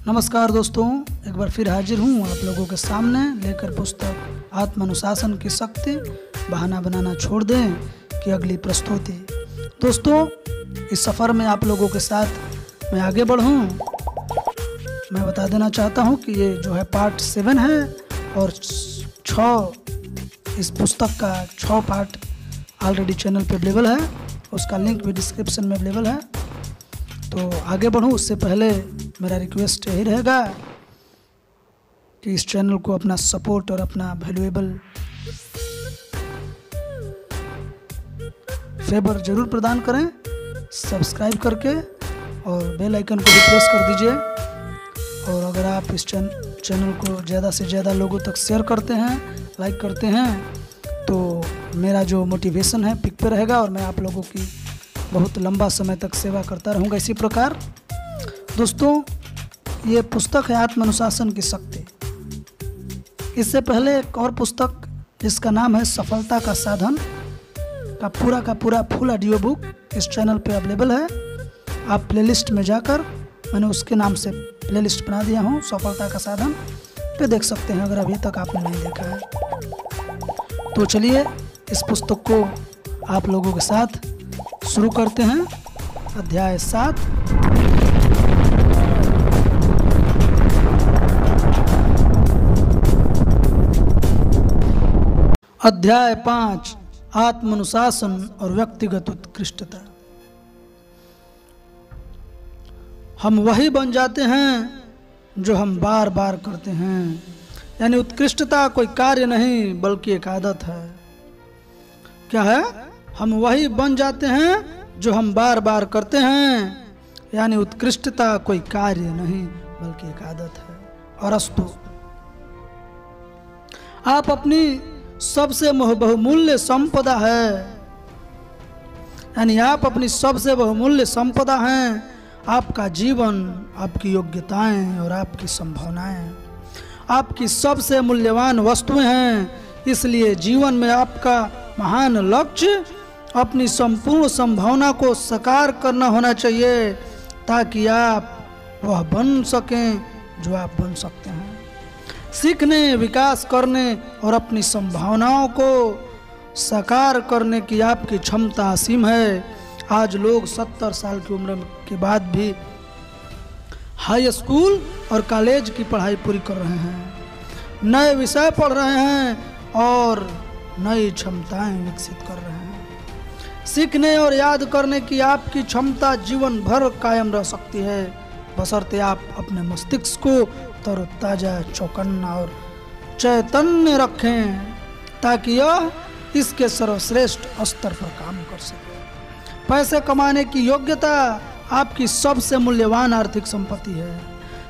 नमस्कार दोस्तों, एक बार फिर हाजिर हूँ आप लोगों के सामने लेकर पुस्तक आत्मानुशासन की शक्ति, बहाना बनाना छोड़ दें कि अगली प्रस्तुति। दोस्तों, इस सफ़र में आप लोगों के साथ मैं आगे बढ़ूँ। मैं बता देना चाहता हूँ कि ये जो है पार्ट 7 है और 6 इस पुस्तक का 6 पार्ट ऑलरेडी चैनल पे अवेलेबल है। उसका लिंक भी डिस्क्रिप्शन में अवेलेबल है। तो आगे बढ़ूँ उससे पहले मेरा रिक्वेस्ट यही रहेगा कि इस चैनल को अपना सपोर्ट और अपना वैल्यूएबल फेवर ज़रूर प्रदान करें, सब्सक्राइब करके, और बेल आइकन को भी प्रेस कर दीजिए। और अगर आप इस चैनल को ज़्यादा से ज़्यादा लोगों तक शेयर करते हैं, लाइक करते हैं, तो मेरा जो मोटिवेशन है पिक पे रहेगा और मैं आप लोगों की बहुत लंबा समय तक सेवा करता रहूँगा इसी प्रकार। दोस्तों, ये पुस्तक है आत्मानुशासन की शक्ति। इससे पहले एक और पुस्तक जिसका नाम है सफलता का साधन का पूरा फुल ऑडियो बुक इस चैनल पे अवेलेबल है। आप प्लेलिस्ट में जाकर, मैंने उसके नाम से प्लेलिस्ट बना दिया हूँ, सफलता का साधन पे देख सकते हैं अगर अभी तक आपने नहीं देखा है। तो चलिए इस पुस्तक को आप लोगों के साथ शुरू करते हैं। अध्याय 7। अध्याय 5, आत्मानुशासन और व्यक्तिगत उत्कृष्टता। हम वही बन जाते हैं जो हम बार बार करते हैं। यानी उत्कृष्टता कोई कार्य नहीं बल्कि एक आदत है। क्या है? हम वही बन जाते हैं जो हम बार बार करते हैं। यानी उत्कृष्टता कोई कार्य नहीं बल्कि एक आदत है। अरस्तु। आप अपनी सबसे बहुमूल्य संपदा है। यानी आप अपनी सबसे बहुमूल्य संपदा हैं। आपका जीवन, आपकी योग्यताएं और आपकी संभावनाएं आपकी सबसे मूल्यवान वस्तुएं हैं। इसलिए जीवन में आपका महान लक्ष्य अपनी संपूर्ण संभावना को साकार करना होना चाहिए, ताकि आप वह बन सकें जो आप बन सकते हैं। सीखने, विकास करने और अपनी संभावनाओं को साकार करने की आपकी क्षमता असीम है। आज लोग 70 साल की उम्र के बाद भी हाई स्कूल और कॉलेज की पढ़ाई पूरी कर रहे हैं, नए विषय पढ़ रहे हैं और नई क्षमताएं विकसित कर रहे हैं। सीखने और याद करने की आपकी क्षमता जीवन भर कायम रह सकती है, बशर्ते आप अपने मस्तिष्क को तरोताजा, चौकन्ना और चैतन्य रखें, ताकि यह इसके सर्वश्रेष्ठ स्तर पर काम कर सके। पैसे कमाने की योग्यता आपकी सबसे मूल्यवान आर्थिक संपत्ति है।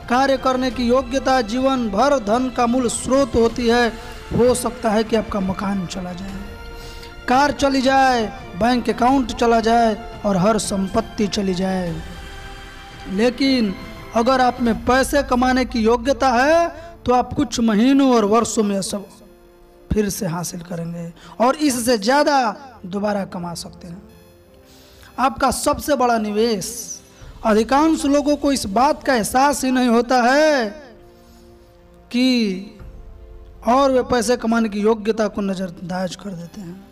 कार्य करने की योग्यता जीवन भर धन का मूल स्रोत होती है। हो सकता है कि आपका मकान चला जाए, कार चली जाए, बैंक अकाउंट चला जाए और हर संपत्ति चली जाए, लेकिन अगर आप में पैसे कमाने की योग्यता है तो आप कुछ महीनों और वर्षों में सब फिर से हासिल करेंगे और इससे ज़्यादा दोबारा कमा सकते हैं। आपका सबसे बड़ा निवेश। अधिकांश लोगों को इस बात का एहसास ही नहीं होता है कि और वे पैसे कमाने की योग्यता को नज़रअंदाज कर देते हैं।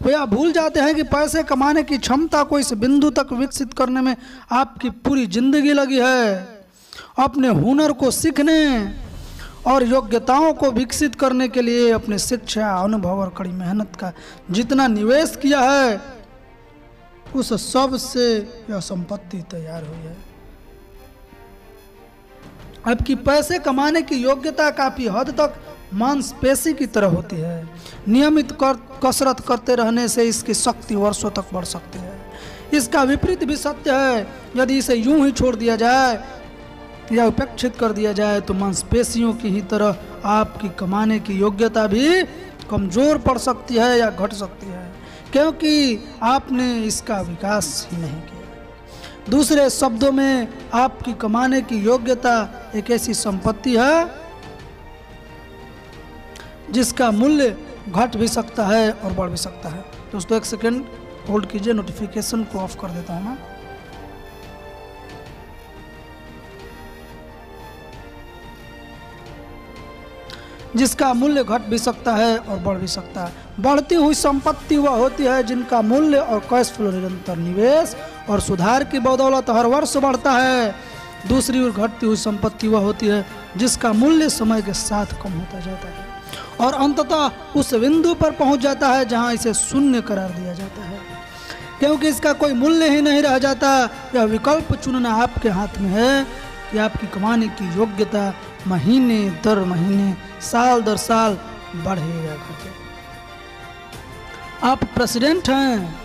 वे आप भूल जाते हैं कि पैसे कमाने की क्षमता को इस बिंदु तक विकसित करने में आपकी पूरी जिंदगी लगी है। अपने हुनर को सीखने और योग्यताओं को विकसित करने के लिए अपने शिक्षा, अनुभव और कड़ी मेहनत का जितना निवेश किया है, उस सब से यह संपत्ति तैयार हुई है। आपकी पैसे कमाने की योग्यता काफी हद तक मांसपेशी की तरह होती है। नियमित कसरत करते रहने से इसकी शक्ति वर्षों तक बढ़ सकती है। इसका विपरीत भी सत्य है। यदि इसे यूं ही छोड़ दिया जाए या उपेक्षित कर दिया जाए तो मांसपेशियों की ही तरह आपकी कमाने की योग्यता भी कमजोर पड़ सकती है या घट सकती है, क्योंकि आपने इसका विकास ही नहीं किया। दूसरे शब्दों में, आपकी कमाने की योग्यता एक ऐसी संपत्ति है जिसका मूल्य घट भी सकता है और बढ़ भी सकता है। दोस्तों, एक सेकेंड होल्ड कीजिए, नोटिफिकेशन को ऑफ कर देता हूँ मैं। जिसका मूल्य घट भी सकता है और बढ़ भी सकता है। बढ़ती हुई संपत्ति वह होती है जिनका मूल्य और कैश फ्लो निरंतर निवेश और सुधार की बदौलत हर वर्ष बढ़ता है। दूसरी ओर घटती हुई संपत्ति वह होती है जिसका मूल्य समय के साथ कम होता जाता है और अंततः उस बिंदु पर पहुंच जाता है जहां इसे शून्य करार दिया जाता है, क्योंकि इसका कोई मूल्य ही नहीं रह जाता। यह विकल्प चुनना आपके हाथ में है कि आपकी कमाने की योग्यता महीने दर महीने, साल दर साल बढ़े या घटे। आप प्रेसिडेंट हैं,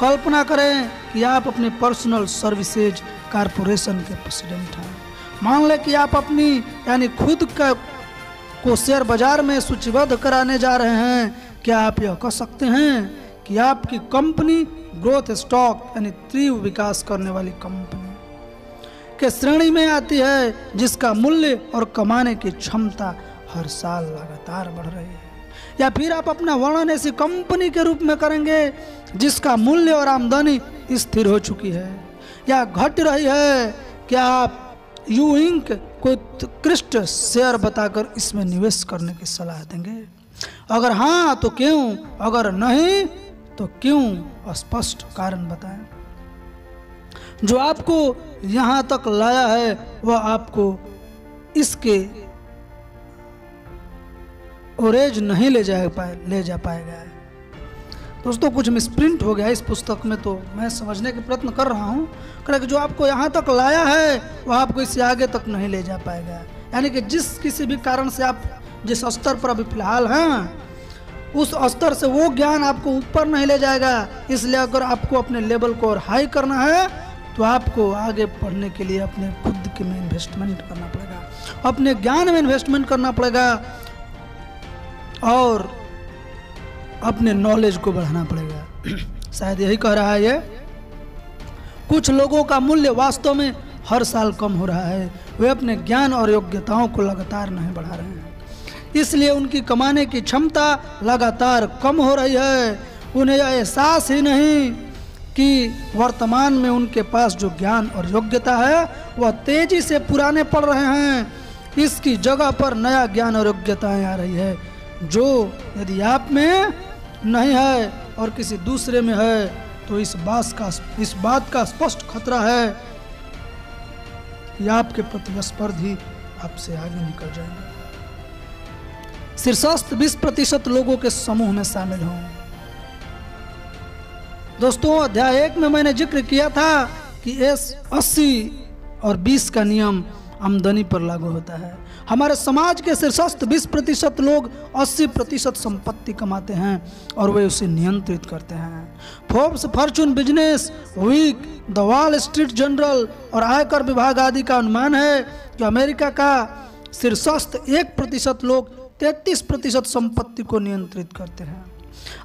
कल्पना करें कि आप अपने पर्सनल सर्विसेज कारपोरेशन के प्रेसिडेंट हैं। मान लें कि आप अपनी यानी खुद को शेयर बाजार में सूचीबद्ध कराने जा रहे हैं। क्या आप यह कह सकते हैं कि आपकी कंपनी ग्रोथ स्टॉक यानी तीव्र विकास करने वाली कंपनी के श्रेणी में आती है जिसका मूल्य और कमाने की क्षमता हर साल लगातार बढ़ रही है? या फिर आप अपना वर्णन ऐसी कंपनी के रूप में करेंगे जिसका मूल्य और आमदनी स्थिर हो चुकी है या घट रही है? क्या आप यू इंक को उत्कृष्ट शेयर बताकर इसमें निवेश करने की सलाह देंगे? अगर हाँ तो क्यों? अगर नहीं तो क्यों? स्पष्ट कारण बताएं। जो आपको यहाँ तक लाया है वह आपको इसके ओरेज नहीं ले जा पाएगा। दोस्तों कुछ मिसप्रिंट हो गया इस पुस्तक में, तो मैं समझने का प्रयत्न कर रहा हूँ। कि जो आपको यहाँ तक लाया है वह आपको इससे आगे तक नहीं ले जा पाएगा। यानी कि किसी भी कारण से आप जिस स्तर पर अभी फिलहाल हैं उस स्तर से वो ज्ञान आपको ऊपर नहीं ले जाएगा। इसलिए अगर आपको अपने लेवल को और हाई करना है तो आपको आगे पढ़ने के लिए अपने खुद के में इन्वेस्टमेंट करना पड़ेगा, अपने ज्ञान में इन्वेस्टमेंट करना पड़ेगा और अपने नॉलेज को बढ़ाना पड़ेगा। शायद यही कह रहा है ये। कुछ लोगों का मूल्य वास्तव में हर साल कम हो रहा है। वे अपने ज्ञान और योग्यताओं को लगातार नहीं बढ़ा रहे हैं, इसलिए उनकी कमाने की क्षमता लगातार कम हो रही है। उन्हें यह एहसास ही नहीं कि वर्तमान में उनके पास जो ज्ञान और योग्यता है वह तेजी से पुराने पड़ रहे हैं। इसकी जगह पर नया ज्ञान और योग्यताएं आ रही है जो यदि आप में नहीं है और किसी दूसरे में है तो इस बात का स्पष्ट खतरा है कि आपके प्रतिस्पर्धी आपसे आगे निकल जाएंगे। शीर्षस्थ 20% लोगों के समूह में शामिल हों। दोस्तों अध्याय 1 में मैंने जिक्र किया था कि 80 और 20 का नियम आमदनी पर लागू होता है। हमारे समाज के शीर्षस्थ 20% लोग 80% संपत्ति कमाते हैं और वे उसे नियंत्रित करते हैं। Forbes, Fortune Business Week, the Wall Street Journal और आयकर विभाग आदि का अनुमान है कि अमेरिका का शीर्षस्थ 1% लोग 33% संपत्ति को नियंत्रित करते हैं।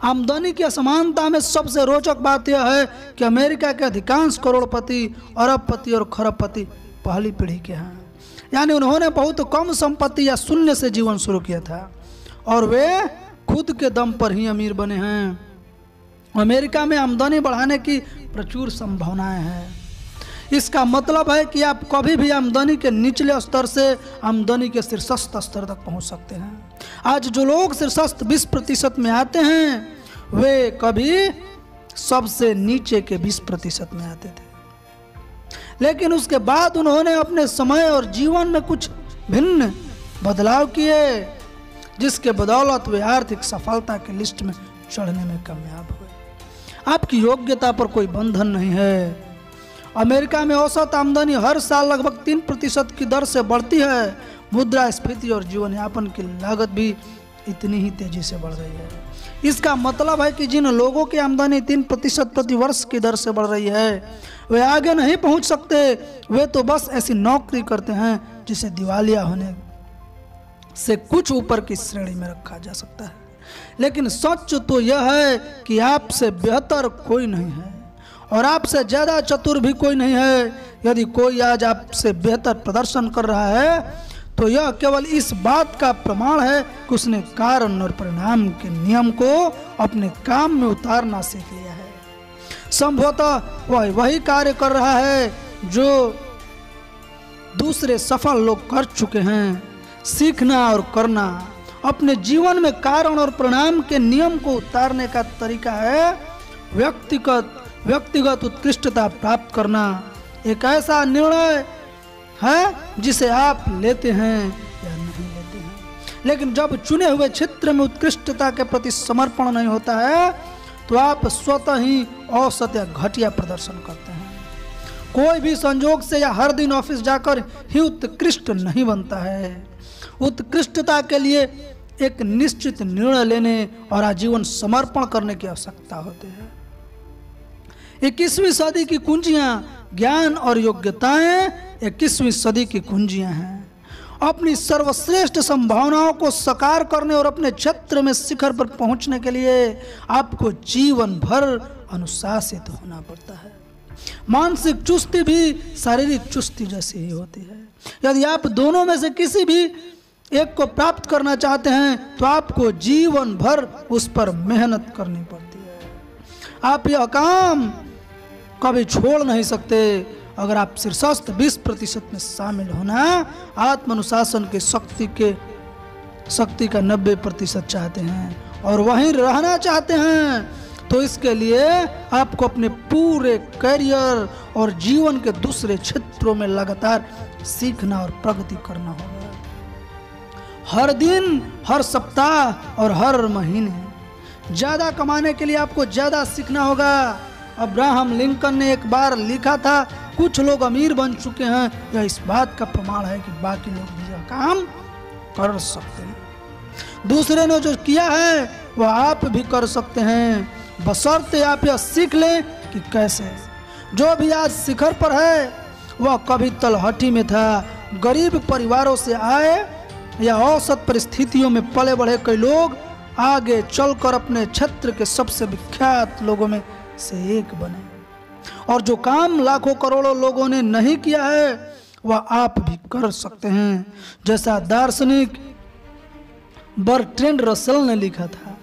आमदनी की असमानता में सबसे रोचक बात यह है कि अमेरिका के अधिकांश करोड़पति, अरबपति और खरबपति पहली पीढ़ी के हैं, यानी उन्होंने बहुत कम संपत्ति या शून्य से जीवन शुरू किया था और वे खुद के दम पर ही अमीर बने हैं। अमेरिका में आमदनी बढ़ाने की प्रचुर संभावनाएं हैं। इसका मतलब है कि आप कभी भी आमदनी के निचले स्तर से आमदनी के शीर्षस्थ स्तर तक पहुंच सकते हैं। आज जो लोग शीर्षस्थ 20% में आते हैं वे कभी सबसे नीचे के 20% में आते थे, लेकिन उसके बाद उन्होंने अपने समय और जीवन में कुछ भिन्न बदलाव किए जिसके बदौलत वे आर्थिक सफलता की लिस्ट में चढ़ने में कामयाब हुए। आपकी योग्यता पर कोई बंधन नहीं है। अमेरिका में औसत आमदनी हर साल लगभग 3% की दर से बढ़ती है। मुद्रास्फीति और जीवन यापन की लागत भी इतनी ही तेजी से बढ़ रही है। इसका मतलब है कि जिन लोगों की आमदनी 3% प्रति वर्ष की दर से बढ़ रही है वे आगे नहीं पहुंच सकते। वे तो बस ऐसी नौकरी करते हैं जिसे दिवालिया होने से कुछ ऊपर की श्रेणी में रखा जा सकता है। लेकिन सच तो यह है कि आपसे बेहतर कोई नहीं है और आपसे ज़्यादा चतुर भी कोई नहीं है। यदि कोई आज आपसे बेहतर प्रदर्शन कर रहा है तो यह केवल इस बात का प्रमाण है कि उसने कारण और परिणाम के नियम को अपने काम में उतारना सीख लिया है। संभवतः वह वही कार्य कर रहा है जो दूसरे सफल लोग कर चुके हैं। सीखना और करना अपने जीवन में कारण और परिणाम के नियम को उतारने का तरीका है व्यक्तिगत उत्कृष्टता प्राप्त करना। एक ऐसा निर्णय है जिसे आप लेते हैं या नहीं लेते हैं, लेकिन जब चुने हुए क्षेत्र में उत्कृष्टता के प्रति समर्पण नहीं होता है तो आप स्वतः ही औसत या घटिया प्रदर्शन करते हैं। कोई भी संजोग से या हर दिन ऑफिस जाकर ही उत्कृष्ट नहीं बनता है। उत्कृष्टता के लिए एक निश्चित निर्णय लेने और आजीवन समर्पण करने की आवश्यकता होती है। 21वीं सदी की कुंजियां ज्ञान और योग्यताएं 21वीं सदी की कुंजियां हैं। अपनी सर्वश्रेष्ठ संभावनाओं को साकार करने और अपने क्षेत्र में शिखर पर पहुंचने के लिए आपको जीवन भर अनुशासित होना पड़ता है। मानसिक चुस्ती भी शारीरिक चुस्ती जैसी ही होती है। यदि आप दोनों में से किसी भी एक को प्राप्त करना चाहते हैं तो आपको जीवन भर उस पर मेहनत करनी पड़ती है। आप यह काम कभी छोड़ नहीं सकते। अगर आप शीर्षस्थ 20% में शामिल होना आत्म अनुशासन की शक्ति का 90% चाहते हैं और वहीं रहना चाहते हैं तो इसके लिए आपको अपने पूरे करियर और जीवन के दूसरे क्षेत्रों में लगातार सीखना और प्रगति करना होगा। हर दिन, हर सप्ताह और हर महीने ज्यादा कमाने के लिए आपको ज्यादा सीखना होगा। अब्राहम लिंकन ने एक बार लिखा था, कुछ लोग अमीर बन चुके हैं, यह इस बात का प्रमाण है कि बाकी लोग भी यह काम कर सकते हैं। दूसरे ने जो किया है वह आप भी कर सकते हैं, बशर्ते आप यह सीख लें कि कैसे। जो भी आज शिखर पर है वह कभी तलहटी में था। गरीब परिवारों से आए या औसत परिस्थितियों में पले बढ़े कई लोग आगे चलकर अपने क्षेत्र के सबसे विख्यात लोगों में से एक बने। और जो काम लाखों करोड़ों लोगों ने नहीं किया है वह आप भी कर सकते हैं। जैसा दार्शनिक बर्ट्रैंड रसेल ने लिखा था,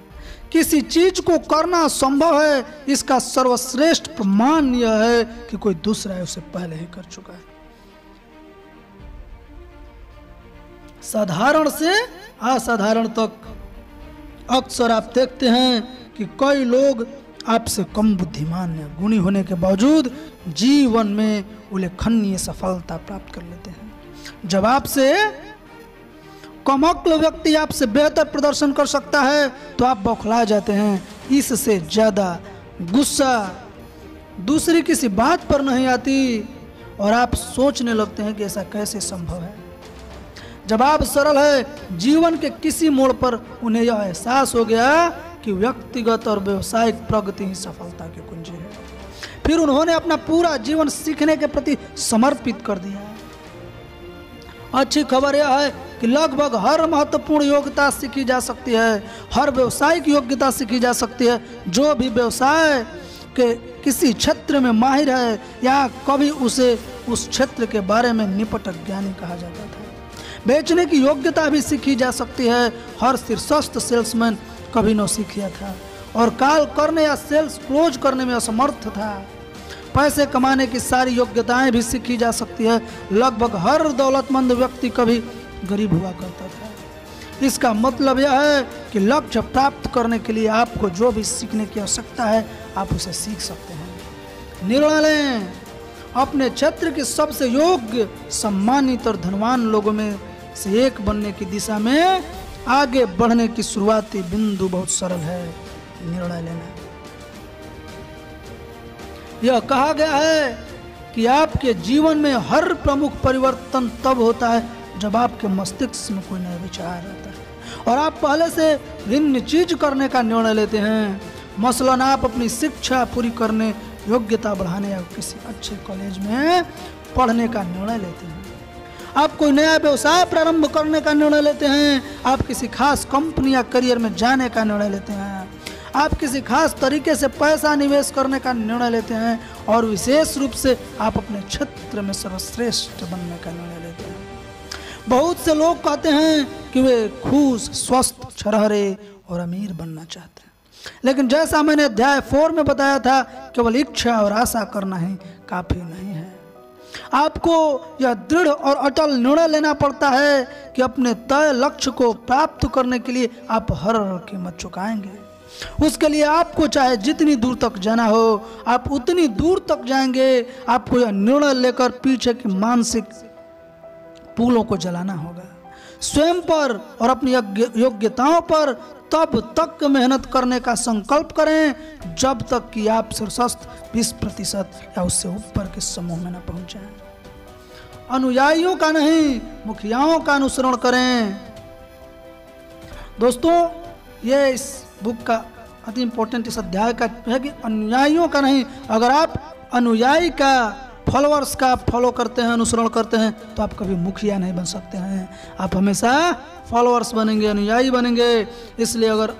किसी चीज को करना संभव है इसका सर्वश्रेष्ठ प्रमाण यह है कि कोई दूसरा उसे पहले ही कर चुका है। साधारण से असाधारण तक अक्सर आप देखते हैं कि कई लोग आपसे कम बुद्धिमान या गुणी होने के बावजूद जीवन में उल्लेखनीय सफलता प्राप्त कर लेते हैं। जब आपसे कम अक्ल व्यक्ति आपसे बेहतर प्रदर्शन कर सकता है तो आप बौखला जाते हैं। इससे ज्यादा गुस्सा दूसरी किसी बात पर नहीं आती और आप सोचने लगते हैं कि ऐसा कैसे संभव है। जब आप सरल है जीवन के किसी मोड़ पर उन्हें यह एहसास हो गया कि व्यक्तिगत और व्यवसायिक प्रगति ही सफलता की कुंजी है, फिर उन्होंने अपना पूरा जीवन सीखने के प्रति समर्पित कर दिया। अच्छी खबर यह है कि लगभग हर महत्वपूर्ण योग्यता सीखी जा सकती है, हर व्यवसायिक योग्यता सीखी जा सकती है। जो भी व्यवसाय के किसी क्षेत्र में माहिर है या कभी उसे उस क्षेत्र के बारे में निपटक ज्ञानी कहा जाता था। बेचने की योग्यता भी सीखी जा सकती है। हर शीर्षस्थ सेल्समैन कभी न सीख लिया था और कॉल करने या सेल्स क्लोज करने में असमर्थ था। पैसे कमाने की सारी योग्यताएं भी सीखी जा सकती है। लगभग हर दौलतमंद व्यक्ति कभी गरीब हुआ करता था। इसका मतलब यह है कि लक्ष्य प्राप्त करने के लिए आपको जो भी सीखने की आवश्यकता है आप उसे सीख सकते हैं। निर्णय लें, अपने क्षेत्र के सबसे योग्य, सम्मानित और धनवान लोगों में से एक बनने की दिशा में आगे बढ़ने की शुरुआती बिंदु बहुत सरल है, निर्णय लेना। यह कहा गया है कि आपके जीवन में हर प्रमुख परिवर्तन तब होता है जब आपके मस्तिष्क में कोई नया विचार आता है और आप पहले से भिन्न चीज करने का निर्णय लेते हैं। मसलन आप अपनी शिक्षा पूरी करने, योग्यता बढ़ाने या किसी अच्छे कॉलेज में पढ़ने का निर्णय लेते हैं। आप कोई नया व्यवसाय प्रारंभ करने का निर्णय लेते हैं। आप किसी खास कंपनी या करियर में जाने का निर्णय लेते हैं। आप किसी खास तरीके से पैसा निवेश करने का निर्णय लेते हैं और विशेष रूप से आप अपने क्षेत्र में सर्वश्रेष्ठ बनने का निर्णय लेते हैं। बहुत से लोग कहते हैं कि वे खुश, स्वस्थ, छरहरे और अमीर बनना चाहते हैं, लेकिन जैसा मैंने अध्याय 4 में बताया था, केवल इच्छा और आशा करना ही काफी नहीं है। आपको यह दृढ़ और अटल निर्णय लेना पड़ता है कि अपने तय लक्ष्य को प्राप्त करने के लिए आप हर कीमत चुकाएंगे। उसके लिए आपको चाहे जितनी दूर तक जाना हो आप उतनी दूर तक जाएंगे। आपको यह निर्णय लेकर पीछे की मानसिक पुलों को जलाना होगा। स्वयं पर और अपनी योग्यताओं पर तब तक मेहनत करने का संकल्प करें जब तक कि आप शीर्षस्थ 20% या उससे ऊपर के समूह में न पहुंच जाएं। अनुयायियों का नहीं मुखियाओं का अनुसरण करें। दोस्तों ये इस बुक का अति इंपॉर्टेंट इस अध्याय का है कि अनुयायियों का नहीं। अगर आप अनुयायी का फॉलोअर्स का फॉलो करते हैं अनुसरण करते हैं तो आप कभी मुखिया नहीं बन सकते हैं। आप हमेशा फॉलोअर्स बनेंगे, अनुयायी बनेंगे। इसलिए अगर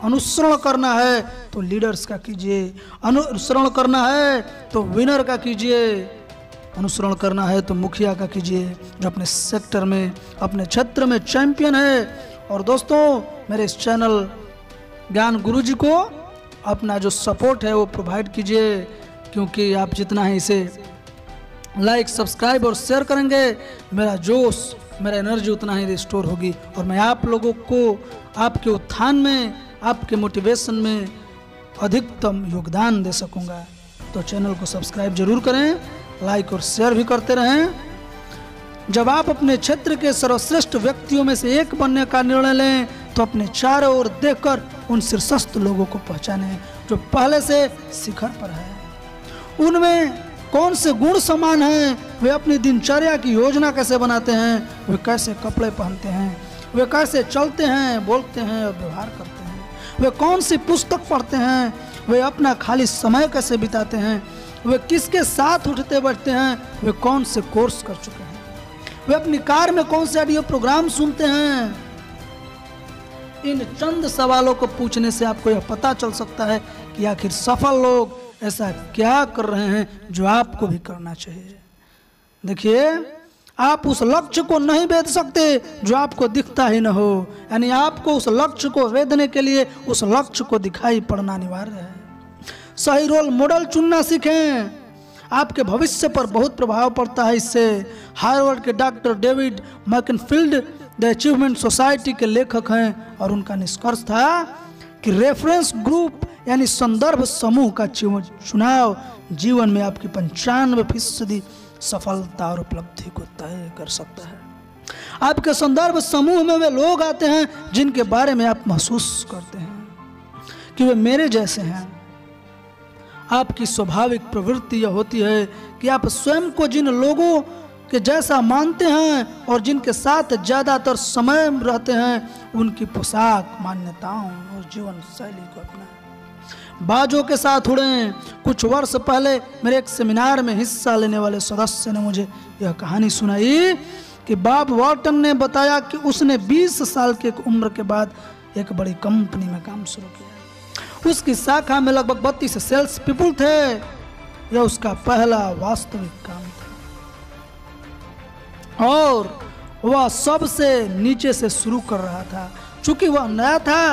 अनुसरण करना है तो लीडर्स का कीजिए, अनुसरण करना है तो विनर का कीजिए, अनुसरण करना है तो मुखिया का कीजिए जो अपने सेक्टर में अपने क्षेत्र में चैंपियन है। और दोस्तों मेरे इस चैनल ज्ञान गुरुजी को अपना जो सपोर्ट है वो प्रोवाइड कीजिए, क्योंकि आप जितना ही इसे लाइक सब्सक्राइब और शेयर करेंगे मेरा जोश मेरा एनर्जी उतना ही रिस्टोर होगी और मैं आप लोगों को आपके उत्थान में आपके मोटिवेशन में अधिकतम योगदान दे सकूंगा। तो चैनल को सब्सक्राइब जरूर करें, लाइक और शेयर भी करते रहें। जब आप अपने क्षेत्र के सर्वश्रेष्ठ व्यक्तियों में से एक बनने का निर्णय लें तो अपने चारों ओर देखकर उन शीर्षस्थ लोगों को पहचानें जो पहले से शिखर पर है। उनमें कौन से गुण समान हैं, वे अपनी दिनचर्या की योजना कैसे बनाते हैं, वे कैसे कपड़े पहनते हैं, वे कैसे चलते हैं बोलते हैं और व्यवहार करते हैं, वे कौन सी पुस्तक पढ़ते हैं, वे अपना खाली समय कैसे बिताते हैं, वे किसके साथ उठते बैठते हैं, वे कौन से कोर्स कर चुके हैं, वे अपनी कार में कौन से ऑडियो प्रोग्राम सुनते हैं। इन चंद सवालों को पूछने से आपको यह पता चल सकता है कि आखिर सफल लोग ऐसा क्या कर रहे हैं जो आपको भी करना चाहिए। देखिए आप उस लक्ष्य को नहीं वेध सकते जो आपको दिखता ही न हो, यानी आपको उस लक्ष्य को वेधने के लिए उस लक्ष्य को दिखाई पड़ना अनिवार्य है। सही रोल मॉडल चुनना सीखें, आपके भविष्य पर बहुत प्रभाव पड़ता है इससे। हार्वर्ड के डॉक्टर डेविड मैकनफील्ड द अचीवमेंट सोसाइटी के लेखक हैं और उनका निष्कर्ष था कि रेफरेंस ग्रुप यानी संदर्भ समूह का चुनाव जीवन में आपकी 95% सफलता और उपलब्धि को तय कर सकता है। आपके संदर्भ समूह में वे लोग आते हैं जिनके बारे में आप महसूस करते हैं कि वे मेरे जैसे हैं। आपकी स्वाभाविक प्रवृत्ति यह होती है कि आप स्वयं को जिन लोगों के जैसा मानते हैं और जिनके साथ ज़्यादातर समय रहते हैं उनकी पोशाक मान्यताओं और जीवन शैली को अपनाएं। बाजों के साथ उड़ें। कुछ वर्ष पहले मेरे एक सेमिनार में हिस्सा लेने वाले सदस्य ने मुझे यह कहानी सुनाई कि बॉब वॉर्टन ने बताया कि उसने 20 साल की उम्र के बाद एक बड़ी कंपनी में काम शुरू किया। उसकी शाखा में लगभग 32 सेल्स पीपल थे। यह उसका पहला वास्तविक काम था और वह सबसे नीचे से शुरू कर रहा था। चूंकि वह नया था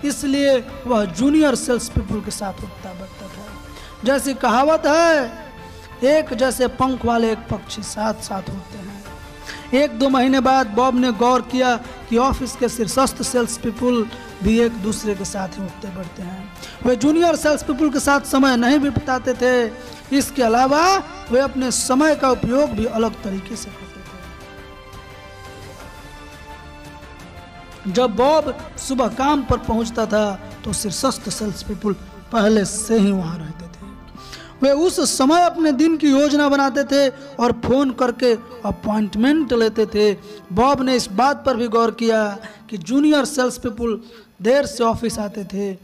इसलिए वह जूनियर सेल्स पीपल के साथ उठता बैठता था। जैसी कहावत है एक जैसे पंख वाले एक पक्षी साथ साथ उड़ते हैं। 1-2 महीने बाद बॉब ने गौर किया कि ऑफिस के शीर्षस्थ सेल्स पीपल भी एक दूसरे के साथ ही उठते बैठते हैं। वे जूनियर सेल्स पीपल के साथ समय नहीं भी बिताते थे। इसके अलावा वे अपने समय का उपयोग भी अलग तरीके से करते थे। जब बॉब सुबह काम पर पहुंचता था तो शीर्षस्थ सेल्स पीपल पहले से ही वहां रहते थे। वे उस समय अपने दिन की योजना बनाते थे और फोन करके अपॉइंटमेंट लेते थे। बॉब ने इस बात पर भी गौर किया कि जूनियर सेल्स पीपल देर से ऑफिस आते थे।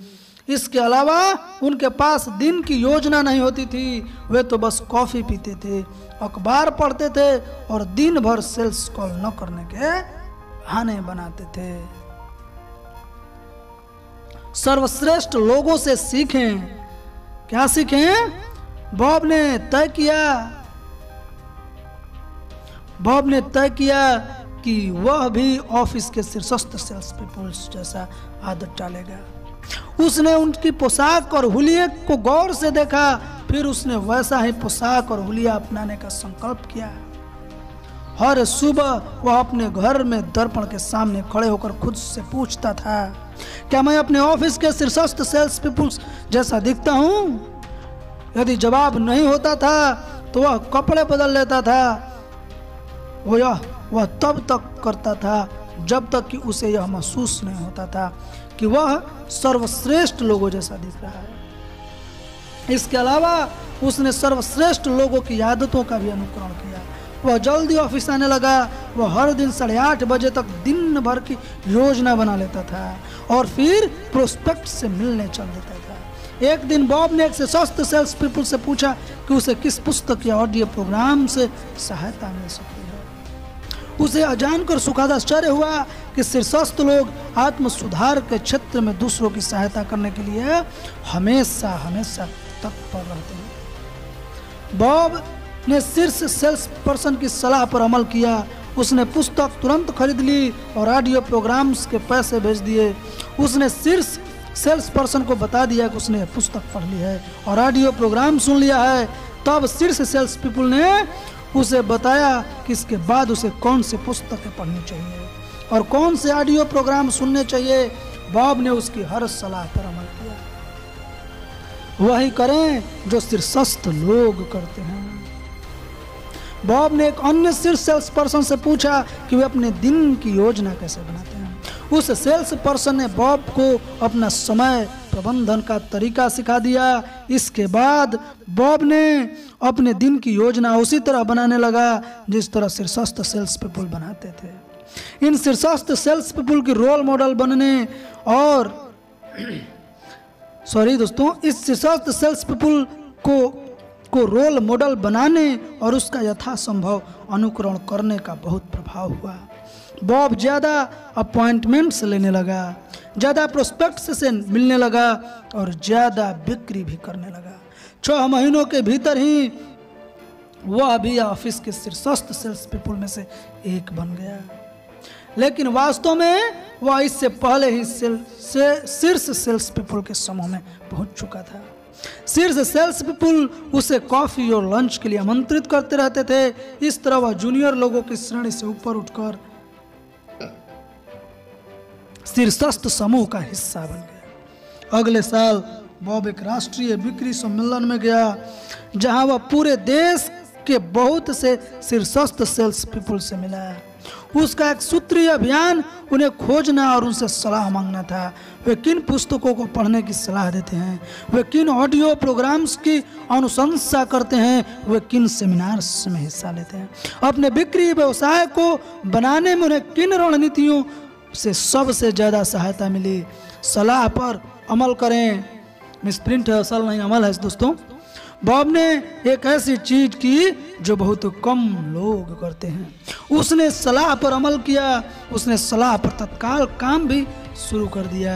इसके अलावा उनके पास दिन की योजना नहीं होती थी। वे तो बस कॉफ़ी पीते थे, अखबार पढ़ते थे और दिन भर सेल्स कॉल न करने के बहाने बनाते थे। सर्वश्रेष्ठ लोगों से सीखें। क्या सीखें? बॉब ने तय किया कि वह भी ऑफिस के शीर्षस्थ सेल्स पीपल्स जैसा आदत डालेगा। उसने उनकी पोशाक और हुलिये को गौर से देखा, फिर उसने वैसा ही पोशाक और हुलिया अपनाने का संकल्प किया हर सुबह वह अपने घर में दर्पण के सामने खड़े होकर खुद से पूछता था, क्या मैं अपने ऑफिस के शीर्षस्थ सेल्स पीपल जैसा दिखता हूँ? यदि जवाब नहीं होता था तो वह कपड़े बदल लेता था। वह तब तक करता था जब तक कि उसे यह महसूस नहीं होता था कि वह सर्वश्रेष्ठ लोगों जैसा दिख रहा है। इसके अलावा उसने सर्वश्रेष्ठ लोगों की आदतों का भी अनुकरण किया। वह जल्दी ऑफिस आने लगा। वह हर दिन 8:30 बजे तक दिन भर की योजना बना लेता था और फिर प्रोस्पेक्ट से मिलने चल देता था। एक दिन बॉब ने एक शीर्षस्थ सेल्स पीपल से पूछा कि उसे किस पुस्तक या ऑडियो प्रोग्राम से सहायता मिल सकती है। उसे जानकर सुखद आश्चर्य हुआ कि शीर्षस्थ लोग आत्म सुधार के क्षेत्र में दूसरों की सहायता करने के लिए हमेशा हमेशा तत्पर रहते हैं। बॉब ने शीर्ष सेल्स पर्सन की सलाह पर अमल किया। उसने पुस्तक तुरंत खरीद ली और ऑडियो प्रोग्राम्स के पैसे भेज दिए। उसने शीर्ष सेल्स पर्सन को बता दिया कि उसने पुस्तक पढ़ ली है और ऑडियो प्रोग्राम सुन लिया है। तब शीर्ष सेल्स पीपल ने उसे बताया कि इसके बाद उसे कौन सी पुस्तकें पढ़नी चाहिए और कौन से ऑडियो प्रोग्राम सुनने चाहिए। बॉब ने उसकी हर सलाह पर अमल किया। वही करें जो शीर्षस्थ लोग करते हैं। बॉब ने एक अन्य शीर्ष सेल्स पर्सन से पूछा कि वे अपने दिन की योजना कैसे बनाते हैं। उस सेल्स पर्सन ने बॉब को अपना समय प्रबंधन का तरीका सिखा दिया। इसके बाद बॉब ने अपने दिन की योजना उसी तरह बनाने लगा जिस तरह शीर्षस्थ सेल्स पीपल बनाते थे। इन शीर्षस्थ सेल्स पीपल की रोल मॉडल बनने और इस शीर्षस्थ सेल्स पीपल को रोल मॉडल बनाने और उसका यथासंभव अनुकरण करने का बहुत प्रभाव हुआ। बॉब ज़्यादा अपॉइंटमेंट्स लेने लगा, ज़्यादा प्रोस्पेक्ट्स से मिलने लगा और ज़्यादा बिक्री भी करने लगा। 6 महीनों के भीतर ही वह भी ऑफिस के शीर्षस्थ सेल्स पीपल में से एक बन गया। लेकिन वास्तव में वह इससे पहले ही शीर्ष सेल्स पीपल के समूह में पहुंच चुका था। शीर्ष सेल्स पीपल उसे कॉफी और लंच के लिए आमंत्रित करते रहते थे। इस तरह वह जूनियर लोगों की श्रेणी से ऊपर उठकर शीर्षस्थ समूह का हिस्सा बन गया। अगले साल बॉब एक राष्ट्रीय बिक्री सम्मेलन में गया जहां वह पूरे देश के बहुत से शीर्षस्थ सेल्स पीपल से मिला। उसका एक सूत्रीय अभियान उन्हें खोजना और उनसे सलाह मांगना था। वे किन पुस्तकों को पढ़ने की सलाह देते हैं, वे किन ऑडियो प्रोग्राम्स की अनुशंसा करते हैं, वे किन सेमिनार्स में हिस्सा लेते हैं, अपने बिक्री व्यवसाय को बनाने में उन्हें किन रणनीतियों से सबसे ज़्यादा सहायता मिली। सलाह पर अमल करें। मिसप्रिंट है, असल नहीं अमल है दोस्तों। बॉब ने एक ऐसी चीज की जो बहुत कम लोग करते हैं। उसने सलाह पर अमल किया। उसने सलाह पर तत्काल काम भी शुरू कर दिया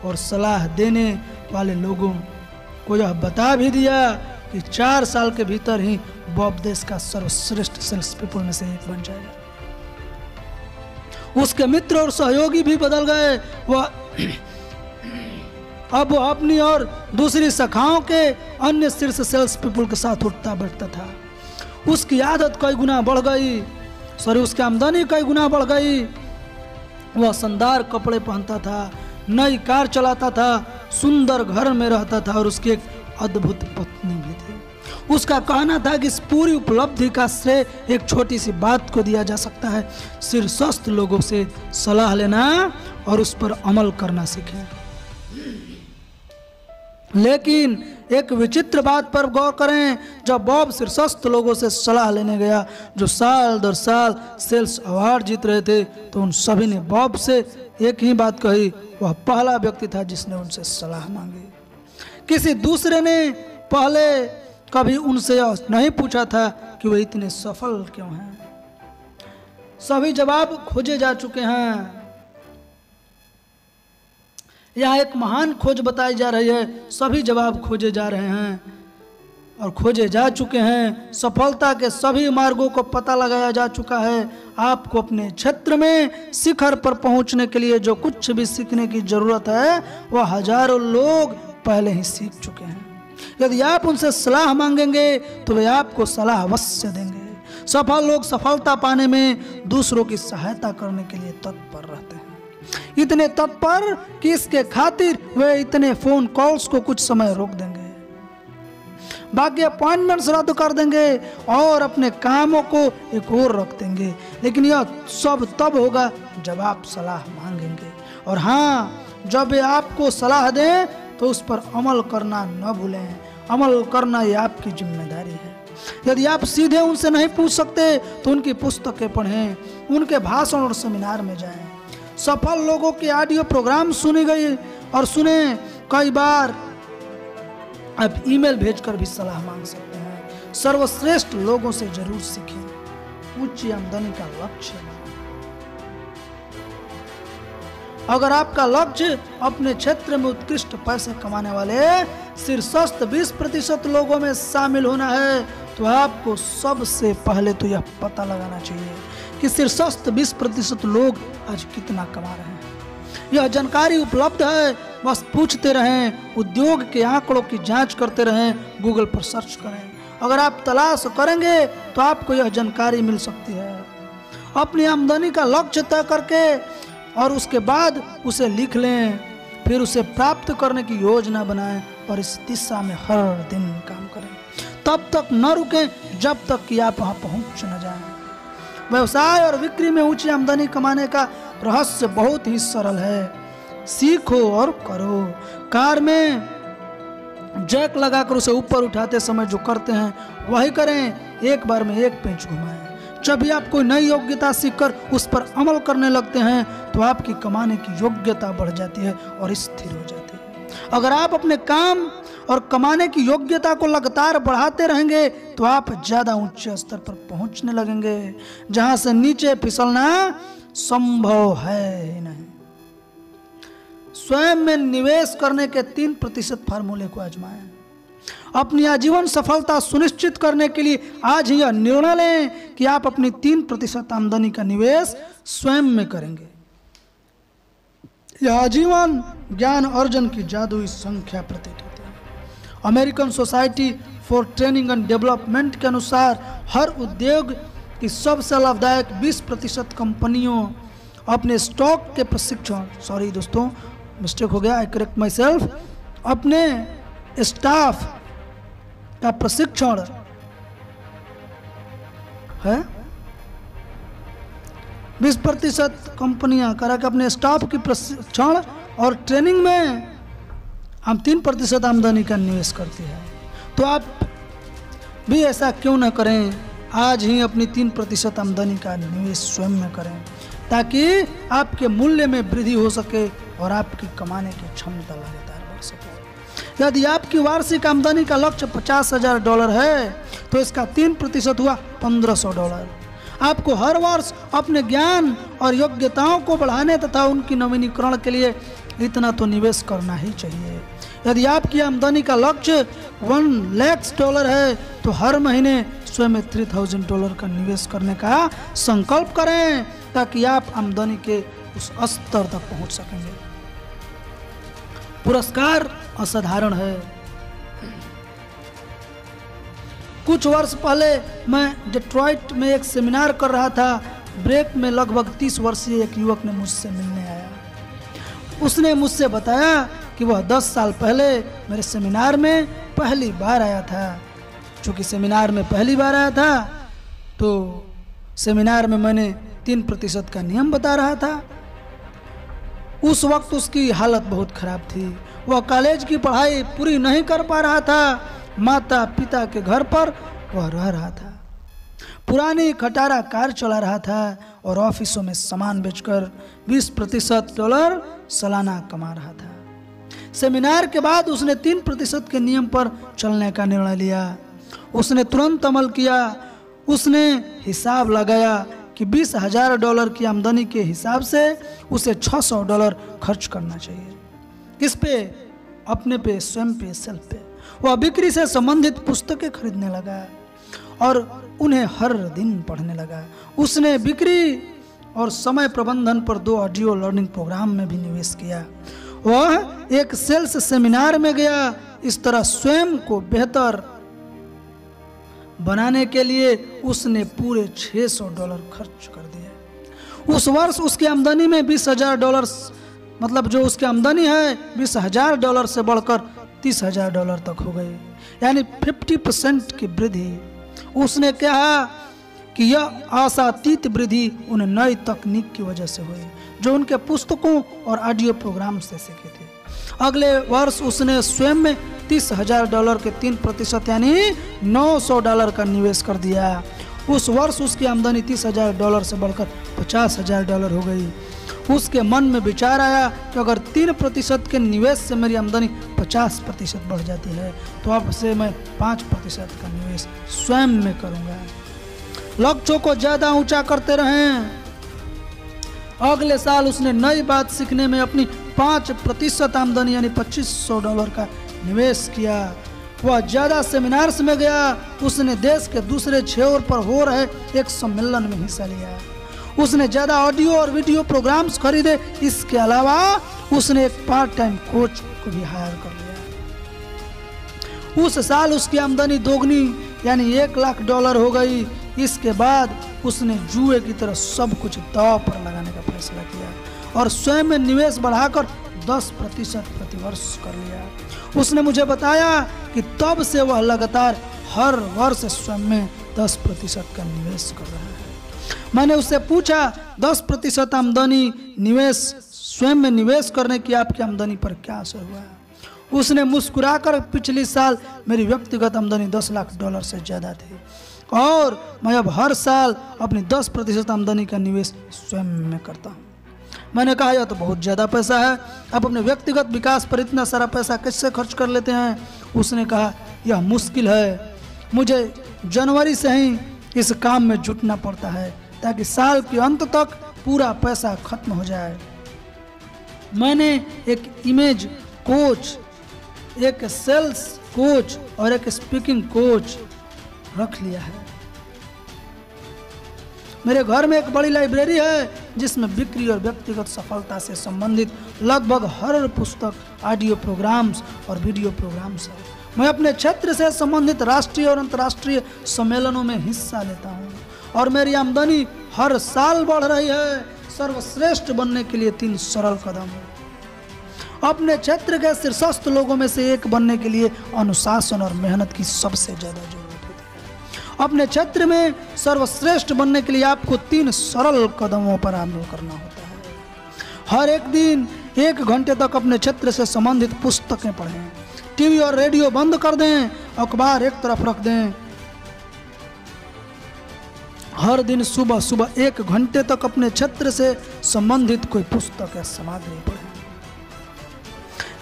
और सलाह देने वाले लोगों को यह बता भी दिया कि 4 साल के भीतर ही बॉब देश का सर्वश्रेष्ठ सेल्स पीपल में से एक बन जाएगा। उसके मित्र और सहयोगी भी बदल गए। अब वो अपनी और दूसरी शाखाओं के अन्य शीर्ष सेल्स पीपल के साथ उठता बैठता था। उसकी आदत कई गुना बढ़ गई, उसकी आमदनी कई गुना बढ़ गई। वह शानदार कपड़े पहनता था, नई कार चलाता था, सुंदर घर में रहता था और उसकी एक अद्भुत पत्नी भी थी। उसका कहना था कि इस पूरी उपलब्धि का श्रेय एक छोटी सी बात को दिया जा सकता है, शीर्षस्थ लोगों से सलाह लेना और उस पर अमल करना सीखें। लेकिन एक विचित्र बात पर गौर करें। जब बॉब शीर्षस्थ लोगों से सलाह लेने गया जो साल दर साल सेल्स अवार्ड जीत रहे थे, तो उन सभी ने बॉब से एक ही बात कही। वह पहला व्यक्ति था जिसने उनसे सलाह मांगी। किसी दूसरे ने पहले कभी उनसे नहीं पूछा था कि वे इतने सफल क्यों हैं। सभी जवाब खोजे जा चुके हैं। यहाँ एक महान खोज बताई जा रही है। सभी जवाब खोजे जा रहे हैं और खोजे जा चुके हैं। सफलता के सभी मार्गों को पता लगाया जा चुका है। आपको अपने क्षेत्र में शिखर पर पहुंचने के लिए जो कुछ भी सीखने की जरूरत है वह हजारों लोग पहले ही सीख चुके हैं। यदि आप उनसे सलाह मांगेंगे तो वे आपको सलाह अवश्य देंगे। सफल लोग सफलता पाने में दूसरों की सहायता करने के लिए तत्पर रहते हैं, इतने तत्पर कि इसके खातिर वे इतने फोन कॉल्स को कुछ समय रोक देंगे, बाकी अपॉइंटमेंट्स रद्द कर देंगे और अपने कामों को एक और रख देंगे। लेकिन यह सब तब होगा जब आप सलाह मांगेंगे, और हाँ, जब वे आपको सलाह दें तो उस पर अमल करना न भूलें। अमल करना ये आपकी जिम्मेदारी है। यदि आप सीधे उनसे नहीं पूछ सकते तो उनकी पुस्तकें पढ़ें, उनके भाषण और सेमिनार में जाएं। सफल लोगों के ऑडियो प्रोग्राम सुनी गई और सुने। कई बार आप ईमेल भेजकर भी सलाह मांग सकते हैं। सर्वश्रेष्ठ लोगों से जरूर सीखें। उच्च आमदनी का लक्ष्य, अगर आपका लक्ष्य अपने क्षेत्र में उत्कृष्ट पैसे कमाने वाले शीर्षस्थ 20% लोगों में शामिल होना है, तो आपको सबसे पहले तो यह पता लगाना चाहिए कि शीर्षस्थ 20% लोग आज कितना कमा रहे हैं। यह जानकारी उपलब्ध है, बस पूछते रहें, उद्योग के आंकड़ों की जांच करते रहें, गूगल पर सर्च करें। अगर आप तलाश करेंगे तो आपको यह जानकारी मिल सकती है। अपनी आमदनी का लक्ष्य तय करके और उसके बाद उसे लिख लें, फिर उसे प्राप्त करने की योजना बनाएं और इस दिशा में हर दिन काम करें। तब तक न रुकें जब तक कि आप वहां पहुंच न जाएं। व्यवसाय और बिक्री में ऊंची आमदनी कमाने का रहस्य बहुत ही सरल है। सीखो और करो। कार में जैक लगाकर उसे ऊपर उठाते समय जो करते हैं वही करें। एक बार में एक पेंच घुमाएं। जब भी आप कोई नई योग्यता सीखकर उस पर अमल करने लगते हैं तो आपकी कमाने की योग्यता बढ़ जाती है और स्थिर हो जाती है। अगर आप अपने काम और कमाने की योग्यता को लगातार बढ़ाते रहेंगे तो आप ज्यादा ऊंचे स्तर पर पहुंचने लगेंगे, जहां से नीचे फिसलना संभव है ही नहीं। स्वयं में निवेश करने के 3% फार्मूले को आजमाएं। अपनी आजीवन सफलता सुनिश्चित करने के लिए आज ही यह निर्णय लें कि आप अपनी 3% आमदनी का निवेश स्वयं में करेंगे। यह आजीवन ज्ञान अर्जन की जादुई संख्या प्रतीत होती है। American society for training and development के अनुसार हर उद्योग की सबसे लाभदायक 20% कंपनियों अपने स्टॉक के प्रशिक्षण, सॉरी दोस्तों मिस्टेक हो गया, आई करेक्ट माई सेल्फ, अपने स्टाफ का प्रशिक्षण है। 20% कंपनियां करा के अपने स्टाफ की प्रशिक्षण और ट्रेनिंग में हम 3% आमदनी का निवेश करते हैं। तो आप भी ऐसा क्यों ना करें, आज ही अपनी 3% आमदनी का निवेश स्वयं में करें, ताकि आपके मूल्य में वृद्धि हो सके और आपकी कमाने की क्षमता लगातार बढ़ सके। यदि आपकी वार्षिक आमदनी का लक्ष्य $50,000 है तो इसका 3% हुआ $1,500। आपको हर वर्ष अपने ज्ञान और योग्यताओं को बढ़ाने तथा उनकी नवीनीकरण के लिए इतना तो निवेश करना ही चाहिए। यदि आपकी आमदनी का लक्ष्य $1,00,000 है तो हर महीने स्वयं में $3,000 का निवेश करने का संकल्प करें, ताकि आप आमदनी के उस स्तर तक पहुंच सकेंगे। पुरस्कार असाधारण है। कुछ वर्ष पहले मैं डेट्रॉइट में एक सेमिनार कर रहा था। ब्रेक में लगभग 30 वर्षीय एक युवक ने मुझसे मिलने आया। उसने मुझसे बताया कि वह 10 साल पहले मेरे सेमिनार में पहली बार आया था। चूँकि सेमिनार में पहली बार आया था तो सेमिनार में मैंने 3% का नियम बता रहा था। उस वक्त उसकी हालत बहुत खराब थी। वह कॉलेज की पढ़ाई पूरी नहीं कर पा रहा था। माता पिता के घर पर वह रह रहा था। पुरानी खटारा कार चला रहा था और ऑफिसों में सामान बेचकर $20 सालाना कमा रहा था। सेमिनार के बाद उसने 3% के नियम पर चलने का निर्णय लिया। उसने तुरंत अमल किया। उसने हिसाब लगाया कि $20,000 की आमदनी के हिसाब से उसे $600 खर्च करना चाहिए। किस पे? अपने पे, स्वयं पे, सेल्फ पे। वह बिक्री से संबंधित पुस्तकें खरीदने लगा और उन्हें हर दिन पढ़ने लगा। उसने बिक्री और समय प्रबंधन पर 2 ऑडियो लर्निंग प्रोग्राम में भी निवेश किया। वह एक सेल्स सेमिनार में गया। इस तरह स्वयं को बेहतर बनाने के लिए उसने पूरे $600 खर्च कर दिए। उस वर्ष उसकी आमदनी में $20,000, मतलब जो उसकी आमदनी है $20,000 से बढ़कर $30,000 तक हो गई, यानी 50% की वृद्धि। उसने कहा कि यह आशातीत वृद्धि उन नई तकनीक की वजह से हुई जो उनके पुस्तकों और ऑडियो प्रोग्राम से सीखे थे। अगले वर्ष उसने स्वयं में $30,000 के 3% यानी $900 का निवेश कर दिया। उस वर्ष उसकी आमदनी $30,000 से बढ़कर $50,000 हो गई। उसके मन में विचार आया कि अगर 3% के निवेश से मेरी आमदनी 50% बढ़ जाती है तो अब से मैं 5% का निवेश स्वयं में करूंगा। लक्ष्यों को ज्यादा ऊंचा करते रहें। अगले साल उसने नई बात सीखने में अपनी 5% आमदनी यानी $2,500 का निवेश किया। वह ज्यादा सेमिनार्स में गया। उसने देश के दूसरे छोर पर हो रहे एक सम्मेलन में हिस्सा लिया। उसने ज्यादा ऑडियो और वीडियो प्रोग्राम्स खरीदे। इसके अलावा उसने एक पार्ट टाइम कोच को भी हायर कर लिया। उस साल उसकी आमदनी दोगुनी यानी $1,00,000 हो गई। इसके बाद उसने जुए की तरह सब कुछ दांव पर लगाने का फैसला किया और स्वयं में निवेश बढ़ाकर 10% प्रतिवर्ष कर लिया। उसने मुझे बताया कि तब से वह लगातार हर वर्ष स्वयं में 10% का निवेश कर रहा है। मैंने उससे पूछा 10% आमदनी निवेश स्वयं में निवेश करने की आपकी आमदनी पर क्या असर हुआ है? उसने मुस्कुराकर पिछले साल मेरी व्यक्तिगत आमदनी $10,00,000 से ज़्यादा थी और मैं अब हर साल अपनी 10% आमदनी का निवेश स्वयं में करता हूँ। मैंने कहा यह तो बहुत ज़्यादा पैसा है, आप अपने व्यक्तिगत विकास पर इतना सारा पैसा कैसे खर्च कर लेते हैं? उसने कहा यह मुश्किल है, मुझे जनवरी से ही इस काम में जुटना पड़ता है ताकि साल के अंत तक पूरा पैसा खत्म हो जाए। मैंने एक इमेज कोच, एक सेल्स कोच और एक स्पीकिंग कोच रख लिया है। मेरे घर में एक बड़ी लाइब्रेरी है जिसमें बिक्री और व्यक्तिगत सफलता से संबंधित लगभग हर पुस्तक, ऑडियो प्रोग्राम्स और वीडियो प्रोग्राम्स है। मैं अपने क्षेत्र से संबंधित राष्ट्रीय और अंतर्राष्ट्रीय सम्मेलनों में हिस्सा लेता हूँ और मेरी आमदनी हर साल बढ़ रही है। सर्वश्रेष्ठ बनने के लिए 3 सरल कदम। अपने क्षेत्र के शीर्षस्थ लोगों में से एक बनने के लिए अनुशासन और मेहनत की सबसे ज्यादा जरूरत होती है। अपने क्षेत्र में सर्वश्रेष्ठ बनने के लिए आपको 3 सरल कदमों पर अमल करना होता है। हर एक दिन 1 घंटे तक अपने क्षेत्र से संबंधित पुस्तकें पढ़ें। टीवी और रेडियो बंद कर दें, अखबार एक तरफ रख दें। हर दिन सुबह सुबह 1 घंटे तक अपने क्षेत्र से संबंधित कोई पुस्तक या सामग्री पढ़ें।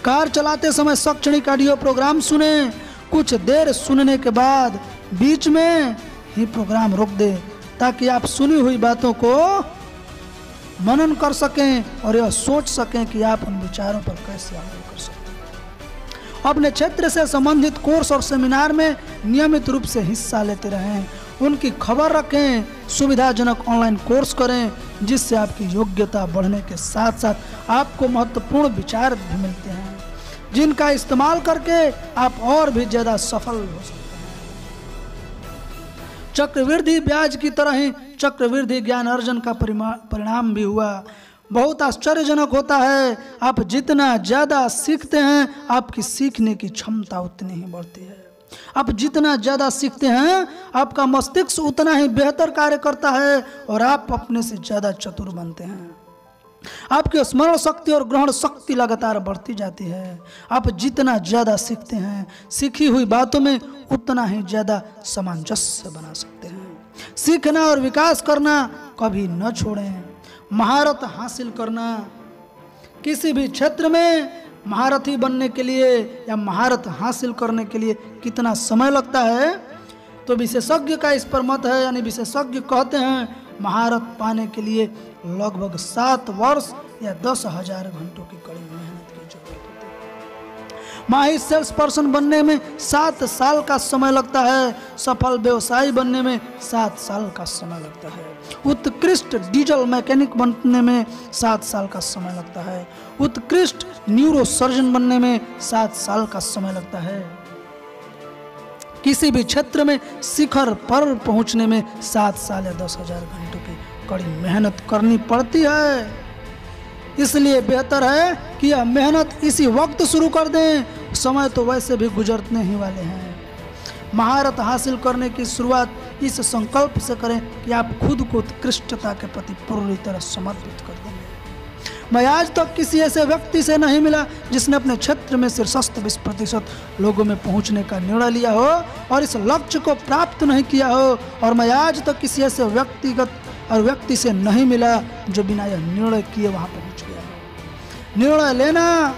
कार चलाते समय शैक्षणिक ऑडियो प्रोग्राम सुने। कुछ देर सुनने के बाद बीच में ही प्रोग्राम रोक दें ताकि आप सुनी हुई बातों को मनन कर सकें और यह सोच सकें कि आप उन विचारों पर कैसे अमल कर सकते हैं। अपने क्षेत्र से संबंधित कोर्स और सेमिनार में नियमित रूप से हिस्सा लेते रहें। उनकी खबर रखें। सुविधाजनक ऑनलाइन कोर्स करें जिससे आपकी योग्यता बढ़ने के साथ साथ आपको महत्वपूर्ण विचार भी मिलते हैं जिनका इस्तेमाल करके आप और भी ज्यादा सफल हो सकते हैं। चक्रवृद्धि ब्याज की तरह ही चक्रवृद्धि ज्ञान अर्जन का परिणाम भी हुआ। बहुत आश्चर्यजनक होता है, आप जितना ज्यादा सीखते हैं आपकी सीखने की क्षमता उतनी ही बढ़ती है। आप जितना ज़्यादा सीखते हैं आपका मस्तिष्क उतना ही बेहतर कार्य करता है और आप अपने से ज़्यादा चतुर बनते हैं। आपकी स्मरण शक्ति और ग्रहण शक्ति लगातार बढ़ती जाती है। आप जितना ज़्यादा सीखते हैं सीखी हुई बातों में उतना ही ज़्यादा सामंजस्य बना सकते हैं। सीखना और विकास करना कभी न छोड़ें। महारत हासिल करना, किसी भी क्षेत्र में महारथी बनने के लिए या महारत हासिल करने के लिए कितना समय लगता है तो विशेषज्ञ का इस पर मत है, यानी विशेषज्ञ कहते हैं महारत पाने के लिए लगभग 7 वर्ष या 10,000 घंटों की कड़ी मेहनत की जरूरत होती है। माहिर सेल्स पर्सन बनने में 7 साल का समय लगता है। सफल व्यवसायी बनने में 7 साल का समय लगता है। उत्कृष्ट डीजल मैकेनिक बनने में 7 साल का समय लगता है। उत्कृष्ट न्यूरो सर्जन बनने में 7 साल का समय लगता है। किसी भी क्षेत्र में शिखर पर पहुंचने में 7 साल या 10,000 घंटों की कड़ी मेहनत करनी पड़ती है। इसलिए बेहतर है कि यह मेहनत इसी वक्त शुरू कर दें, समय तो वैसे भी गुजरने ही वाले हैं। महारत हासिल करने की शुरुआत इस संकल्प से करें कि आप खुद को उत्कृष्टता के प्रति पूरी तरह समर्पित कर देंगे। मैं आज तक किसी ऐसे व्यक्ति से नहीं मिला जिसने अपने क्षेत्र में शीर्षस्थ 20% लोगों में पहुंचने का निर्णय लिया हो और इस लक्ष्य को प्राप्त नहीं किया हो। और मैं आज तक किसी ऐसे व्यक्ति से नहीं मिला जो बिना यह निर्णय किए वहां पहुंच गया। निर्णय लेना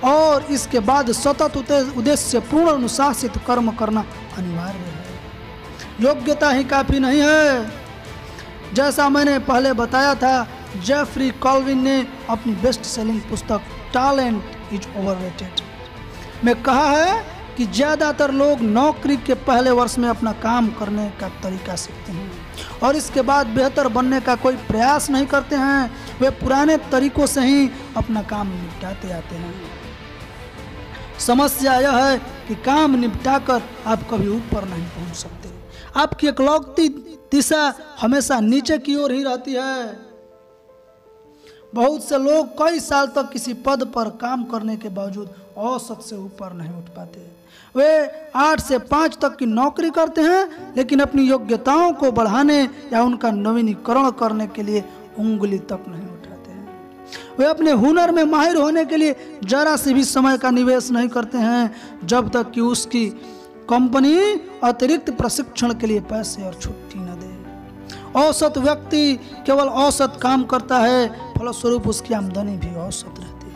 और इसके बाद सतत उद्देश्य पूर्ण अनुशासित कर्म करना अनिवार्य है। योग्यता ही काफी नहीं है। जैसा मैंने पहले बताया था, जेफरी कॉल्विन ने अपनी बेस्ट सेलिंग पुस्तक टैलेंट इज ओवररेटेड में कहा है कि ज़्यादातर लोग नौकरी के पहले वर्ष में अपना काम करने का तरीका सीखते हैं और इसके बाद बेहतर बनने का कोई प्रयास नहीं करते हैं। वे पुराने तरीकों से ही अपना काम निपटाते आते हैं। समस्या यह है कि काम निपटाकर आप कभी ऊपर नहीं पहुंच सकते। आपकी इकलौती दिशा हमेशा नीचे की ओर ही रहती है। बहुत से लोग कई साल तक किसी पद पर काम करने के बावजूद औसत से ऊपर नहीं उठ पाते। वे 8 से 5 तक की नौकरी करते हैं लेकिन अपनी योग्यताओं को बढ़ाने या उनका नवीनीकरण करने के लिए उंगली तक नहीं उठाते हैं। वे अपने हुनर में माहिर होने के लिए जरा से भी समय का निवेश नहीं करते हैं जब तक कि उसकी कंपनी अतिरिक्त प्रशिक्षण के लिए पैसे और छुट्टी न दे। औसत व्यक्ति केवल औसत काम करता है, फलस्वरूप उसकी आमदनी भी औसत रहती है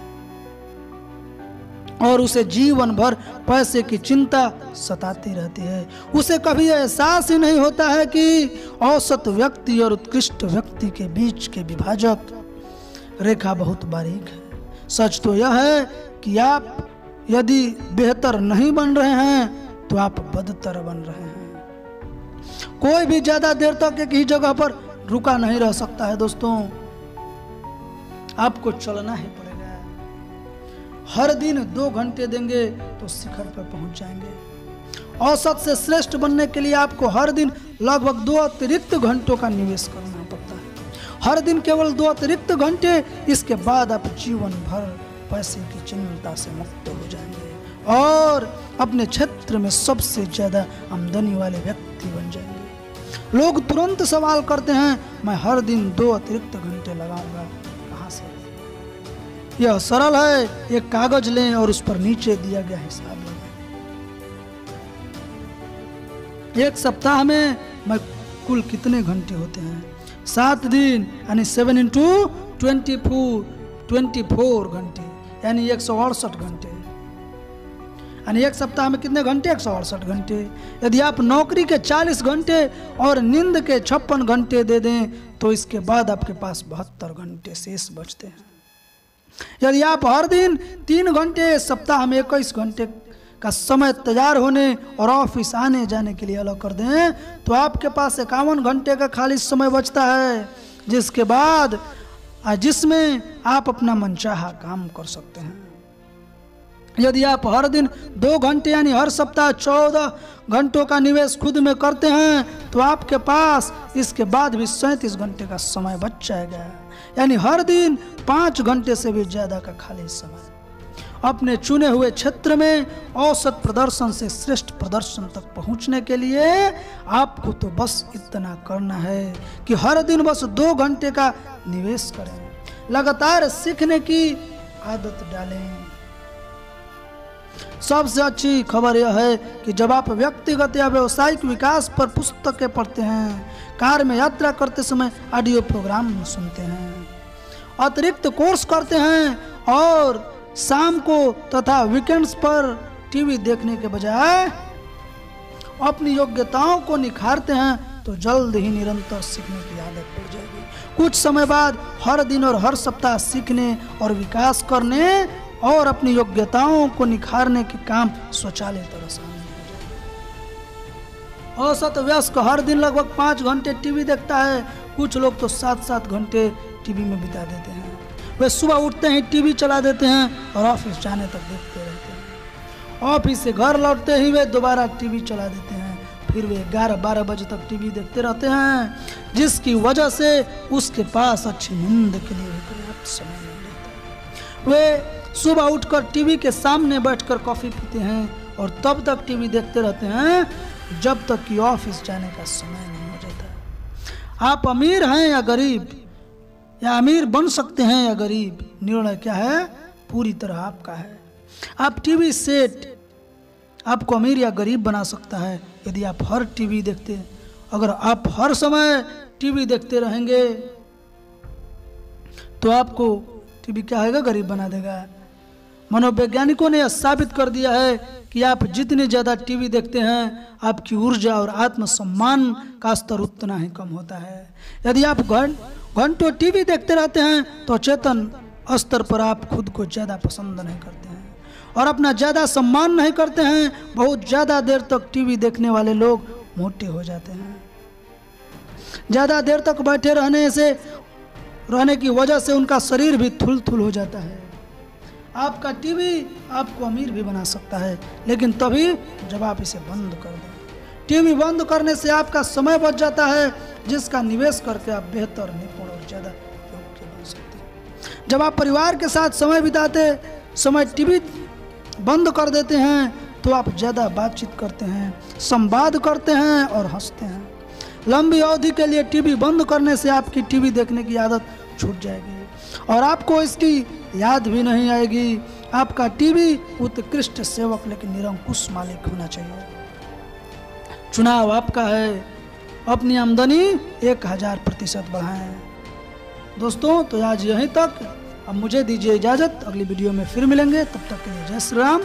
और उसे जीवन भर पैसे की चिंता सताती रहती है। उसे कभी एहसास ही नहीं होता है कि औसत व्यक्ति और उत्कृष्ट व्यक्ति के बीच के विभाजक रेखा बहुत बारीक है। सच तो यह है कि आप यदि बेहतर नहीं बन रहे हैं तो आप बदतर बन रहे हैं। कोई भी ज्यादा देर तक एक ही जगह पर रुका नहीं रह सकता है दोस्तों, आपको चलना ही पड़ेगा। हर दिन 2 घंटे देंगे तो शिखर पर पहुंच जाएंगे। औसत से श्रेष्ठ बनने के लिए आपको हर दिन लगभग 2 अतिरिक्त घंटों का निवेश करना पड़ता है। हर दिन केवल 2 अतिरिक्त घंटे, इसके बाद आप जीवन भर पैसे की चिंता से मुक्त हो जाएंगे और अपने क्षेत्र में सबसे ज्यादा आमदनी वाले व्यक्ति बन जाएंगे। लोग तुरंत सवाल करते हैं, मैं हर दिन 2 अतिरिक्त घंटे लगाऊंगा कहां से? यह सरल है। एक कागज लें और उस पर नीचे दिया गया हिसाब लगाएं। एक सप्ताह में मैं कुल कितने घंटे होते हैं? 7 दिन यानी 7 × 24 घंटे यानी 168 घंटे। यानी एक सप्ताह में कितने घंटे? 168 घंटे। यदि आप नौकरी के 40 घंटे और नींद के 56 घंटे दे दें तो इसके बाद आपके पास 72 घंटे शेष बचते हैं। यदि आप हर दिन 3 घंटे, सप्ताह में 21 घंटे का समय तैयार होने और ऑफिस आने जाने के लिए अलग कर दें तो आपके पास 51 घंटे का खाली समय बचता है, जिसमें आप अपना मनचाहा काम कर सकते हैं। यदि आप हर दिन 2 घंटे यानी हर सप्ताह 14 घंटों का निवेश खुद में करते हैं तो आपके पास इसके बाद भी 37 घंटे का समय बच जाएगा, यानी हर दिन 5 घंटे से भी ज्यादा का खाली समय। अपने चुने हुए क्षेत्र में औसत प्रदर्शन से श्रेष्ठ प्रदर्शन तक पहुंचने के लिए आपको तो बस इतना करना है कि हर दिन बस 2 घंटे का निवेश करें। लगातार सीखने की आदत डालें। सबसे अच्छी खबर यह है कि जब आप व्यक्तिगत या व्यावसायिक विकास पर पुस्तकें पढ़ते हैं, कार में यात्रा करते समय ऑडियो प्रोग्राम सुनते हैं, अतिरिक्त कोर्स करते हैं और शाम को तथा वीकेंड्स पर टीवी देखने के बजाय अपनी योग्यताओं को निखारते हैं तो जल्द ही निरंतर सीखने की आदत पड़ जाएगी। कुछ समय बाद हर दिन और हर सप्ताह सीखने और विकास करने और अपनी योग्यताओं को निखारने के काम स्वचालित तरह से हो जाएगा। औसत वयस्क हर दिन लगभग 5 घंटे टीवी देखता है। कुछ लोग तो 7-7 घंटे टीवी में बिता देते हैं। वे सुबह उठते ही टीवी चला देते हैं और ऑफिस जाने तक देखते रहते हैं। ऑफिस से घर लौटते ही वे दोबारा टीवी चला देते हैं, फिर वे 11-12 बजे तक टीवी देखते रहते हैं, जिसकी वजह से उसके पास अच्छी नींद के लिए पर्याप्त समय नहीं रहता। वे सुबह उठकर टीवी के सामने बैठकर कॉफ़ी पीते हैं और तब तक टीवी देखते रहते हैं जब तक कि ऑफिस जाने का समय नहीं हो जाता। आप अमीर हैं या गरीब, या अमीर बन सकते हैं या गरीब, निर्णय क्या है पूरी तरह आपका है। आप टीवी सेट आपको अमीर या गरीब बना सकता है यदि आप हर टीवी देखते। अगर आप हर समय टीवी देखते रहेंगे तो आपको टीवी क्या होगा, गरीब बना देगा। मनोवैज्ञानिकों ने यह साबित कर दिया है कि आप जितने ज़्यादा टीवी देखते हैं आपकी ऊर्जा और आत्मसम्मान का स्तर उतना ही कम होता है। यदि आप घंटों टीवी देखते रहते हैं तो चेतन स्तर पर आप खुद को ज़्यादा पसंद नहीं करते हैं और अपना ज़्यादा सम्मान नहीं करते हैं। बहुत ज़्यादा देर तक टीवी देखने वाले लोग मोटे हो जाते हैं। ज़्यादा देर तक बैठे रहने की वजह से उनका शरीर भी थुल हो जाता है। आपका टीवी आपको अमीर भी बना सकता है, लेकिन तभी जब आप इसे बंद कर दें। टीवी बंद करने से आपका समय बच जाता है, जिसका निवेश करके आप बेहतर, निपुण और ज़्यादा योग्य बन सकते हैं। जब आप परिवार के साथ समय बिताते समय टीवी बंद कर देते हैं तो आप ज़्यादा बातचीत करते हैं, संवाद करते हैं और हंसते हैं। लंबी अवधि के लिए टीवी बंद करने से आपकी टीवी देखने की आदत छूट जाएगी और आपको इसकी याद भी नहीं आएगी। आपका टीवी उत्कृष्ट सेवक लेकिन निरंकुश मालिक होना चाहिए। चुनाव आपका है, अपनी आमदनी 1000% बढ़ाएं। दोस्तों तो आज यहीं तक, अब मुझे दीजिए इजाज़त, अगली वीडियो में फिर मिलेंगे। तब तक के लिए जय श्री राम,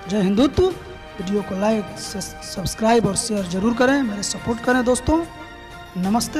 जय हिंदुत्व। वीडियो को लाइक, सब्सक्राइब और शेयर जरूर करें, मेरे सपोर्ट करें दोस्तों। नमस्ते।